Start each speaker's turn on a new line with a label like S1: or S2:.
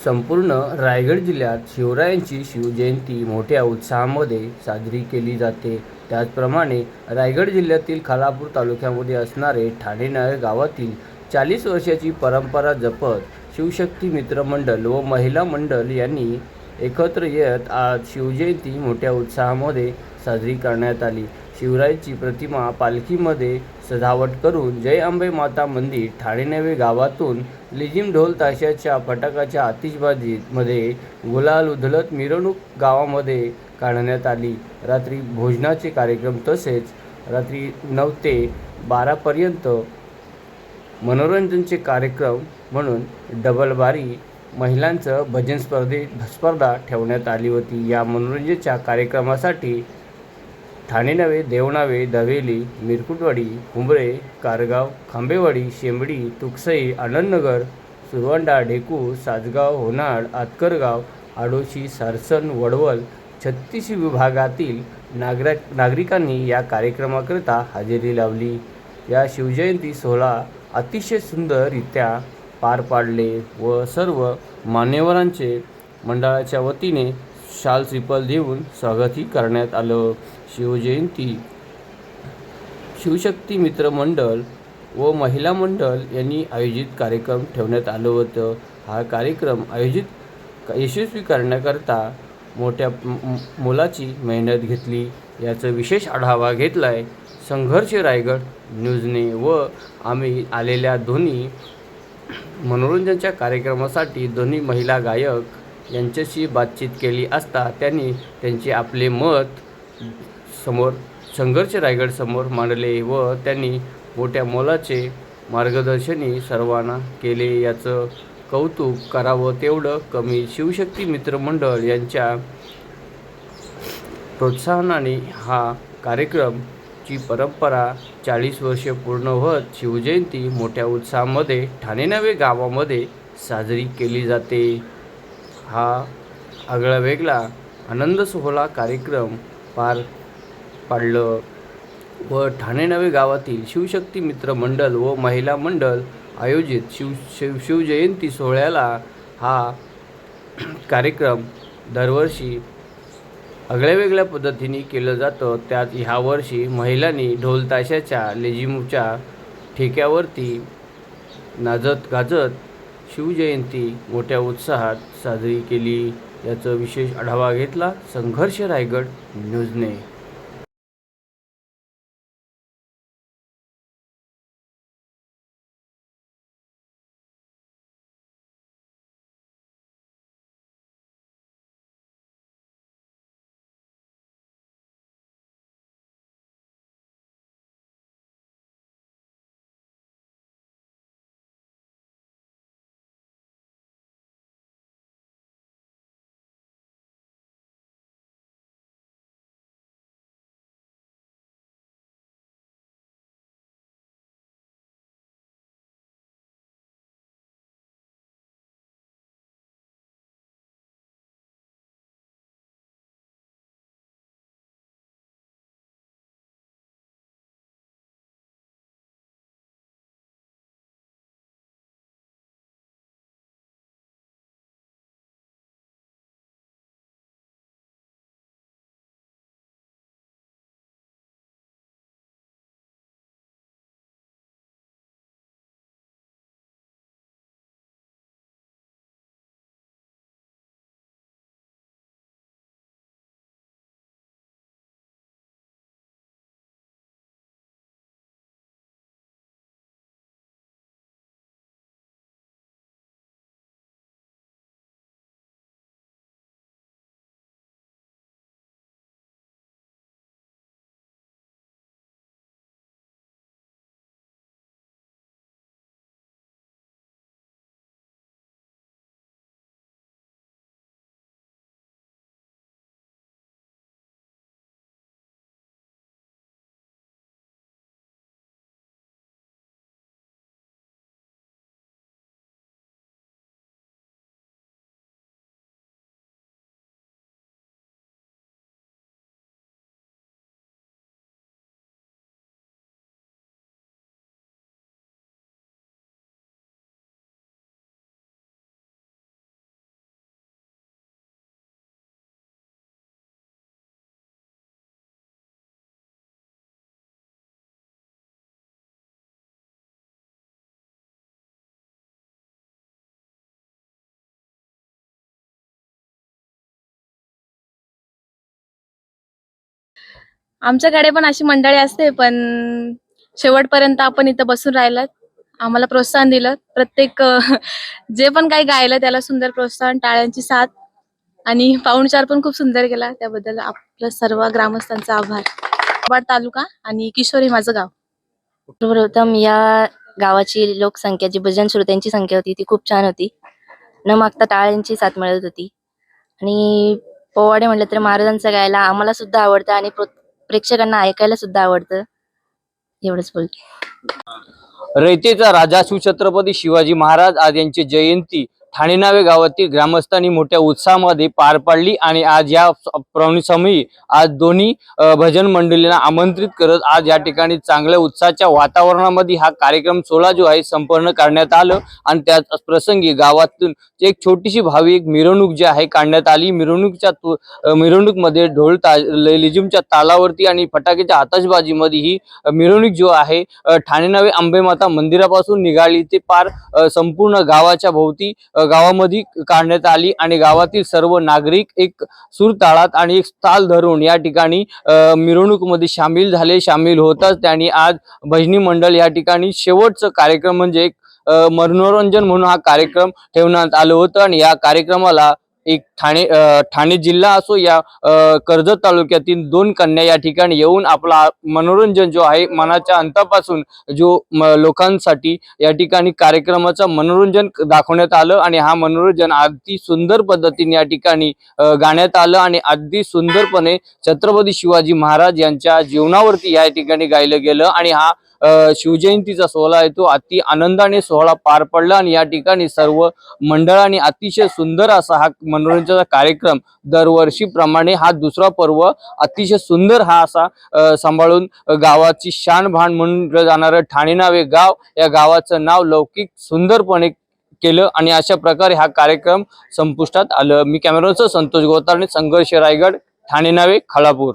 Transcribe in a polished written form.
S1: संपूर्ण रायगड जिल्ह्यात शिवरायांची शिवजयंती मोठ्या उत्साहामध्ये साजरी केली जाते. त्याचप्रमाणे रायगड जिल्ह्यातील खालापूर तालुक्यामध्ये असणारे ठाणे नाळे गावातील 40 वर्षाची परंपरा जपत शिवशक्ती मित्र मंडळ व महिला मंडळ यांनी एकत्र येत आज शिवजयंती मोठ्या उत्साहामध्ये साजरी करण्यात आली. शिवरायांची प्रतिमा पालखीमध्ये सजावट करून जय अंबे माता मंदिर ठाणे नवे गावातून लेझिम ढोल ताशाच्या फटाक्याच्या आतिषबाजीमध्ये गुलाल उधळत मिरवणूक गावामध्ये काढण्यात आली. रात्री भोजनाचे कार्यक्रम तसेच रात्री 9 ते 12 पर्यंत मनोरंजनाचे कार्यक्रम म्हणून डबलबारी महिलांचं भजन स्पर्धा ठेवण्यात आली होती. या मनोरंजनाच्या कार्यक्रमासाठी ठाणे नवे, देवनावे, दवेली, मिरकुटवाडी, हुंबरे, कारगाव, खांबेवाडी, शेंबडी, तुकसई, आनंदनगर, सुरवंडा, ढेकूर, सासगाव, होनाड, आतकरगाव, आडोशी, सारसन, वडवल 36 विभागातील नागरिकांनी या कार्यक्रमाकरिता हजेरी लावली. या शिवजयंती सोहळा अतिशय सुंदररित्या पार पाडले व सर्व मान्यवरांचे मंडळाच्या वतीने शाल श्रीफळ देऊन स्वागतही करण्यात आलं. शिवजयंती शिवशक्ती मित्र मंडळ व महिला मंडळ यांनी आयोजित कार्यक्रम ठेवण्यात आलं होतं. हा कार्यक्रम यशस्वी करण्याकरता मोठ्या मोलाची मेहनत घेतली. याचा विशेष आढावा घेतलाय संघर्ष रायगड न्यूजने व आम्ही आलेल्या दोन्ही मनोरंजनाच्या कार्यक्रमासाठी दोन्ही महिला गायक यांच्याशी बातचीत केली असता त्यांनी त्यांचे आपले मत संघर्ष रायगड समोर मांडले व त्यांनी मोठ्या मोलाचे मार्गदर्शनही सर्वांना केले. याचं कौतुक करावं तेवढं कमी. शिवशक्ती मित्र मंडळ यांच्या प्रोत्साहनाने हा कार्यक्रमची परंपरा 40 वर्षे पूर्ण होत शिवजयंती मोठ्या उत्साहामध्ये ठाणे नवे गावामध्ये साजरी केली जाते. हा आगळावेगळा आनंद सोहळा कार्यक्रम पार पाडलं व ठाणे नवे गावातील शिवशक्ती मित्र मंडळ व महिला मंडळ आयोजित शिवजयंती सोहळ्याला हा कार्यक्रम दरवर्षी आगळ्यावेगळ्या पद्धतीने केलं जातं. त्यात ह्या वर्षी महिलांनी ढोल ताशाच्या लेझिमच्या ठेक्यावरती नाचत गाजत शिवजयंती मोठ्या उत्साहात साजरी केली. याचा विशेष आढावा घेतला संघर्ष रायगड न्यूजने.
S2: आमच्याकडे पण अशी मंडळी असते, पण शेवटपर्यंत आपण इथं बसून राहिलात. आम्हाला प्रोत्साहन दिलं. प्रत्येक जे पण काही गायलं त्याला सुंदर प्रोत्साहन, टाळ्यांची साथ आणि पाहुणचार पण खूप सुंदर केला. त्याबद्दल आपल्या सर्व ग्रामस्थांचा आभार. वाड तालुका आणि किशोरी माझं गाव.
S3: सर्वप्रथम या गावाची लोकसंख्या, जी भजन श्रोत्यांची संख्या होती ती खूप छान होती. न मागता टाळ्यांची साथ मिळत होती. आणि पोवाडे म्हटलं तर महाराजांचं गायला आम्हाला सुद्धा आवडतं आणि प्रेक्षकांना ऐकायला सुद्धा आवडतं. एवढंच बोलते.
S1: रयतेचा राजा शिवछत्रपती शिवाजी महाराज आज यांची जयंती ठाणे नावे गावातील ग्रामस्थांनी मोठ्या उत्साहामध्ये पार पाडली आणि आज या प्रवणीसमयी आज दोन्ही भजन मंडळींना आमंत्रित करत आज या ठिकाणी चांगल्या उत्साहाच्या वातावरणामध्ये हा कार्यक्रम सोहळा जो आहे संपन्न करण्यात आलं आणि त्याच प्रसंगी गावातून एक छोटीशी भावी एक मिरवणूक जी आहे काढण्यात आली. मिरवणुकीमध्ये ढोल लेझिमच्या तालावरती आणि फटाक्याच्या आतषबाजीमध्ये ही मिरवणूक जो आहे ठाणे नावे अंबेमाता मंदिरापासून निघाली ते पार संपूर्ण गावाच्या भोवती गावामध्ये काढण्यात आली आणि गावातील सर्व नागरिक एक सूर ताळात आणि एक ताल धरून या ठिकाणी मिरवणुकीमध्ये सामील होताच त्यांनी आज भजनी मंडळ या ठिकाणी शेवटचं कार्यक्रम म्हणजे एक मनोरंजन म्हणून हा कार्यक्रम ठेवण्यात आलं होतं आणि या कार्यक्रमाला एक ठाणे जिल्हा असो या कर्जत तालुक्यातील 2 कन्या या ठिकाणी येऊन आपला मनोरंजन जो आहे मनाच्या अंतापासून जो लोकांसाठी या ठिकाणी कार्यक्रमाचं मनोरंजन दाखवण्यात आलं आणि हा मनोरंजन अगदी सुंदर पद्धतीने या ठिकाणी गाण्यात आलं आणि अगदी सुंदरपणे छत्रपती शिवाजी महाराज यांच्या जीवनावरती या ठिकाणी गायलं गेलं आणि हा शिवजयंतीचा सोहळा आहे तो अति आनंदाने सोहळा पार पडला आणि या ठिकाणी सर्व मंडळांनी अतिशय सुंदर असा हा मनोरंजनाचा कार्यक्रम दरवर्षीप्रमाणे हा दुसरा पर्व अतिशय सुंदर हा असा सांभाळून गावाची शान भान म्हणून जाणारं ठाणे नावे गाव या गावाचं नाव लौकिक सुंदरपणे केलं आणि अशा प्रकारे हा कार्यक्रम संपुष्टात आलं. मी कॅमेरामॅन संतोष गोतारणे, संघर्ष रायगड, ठाणे नावे, खालापूर.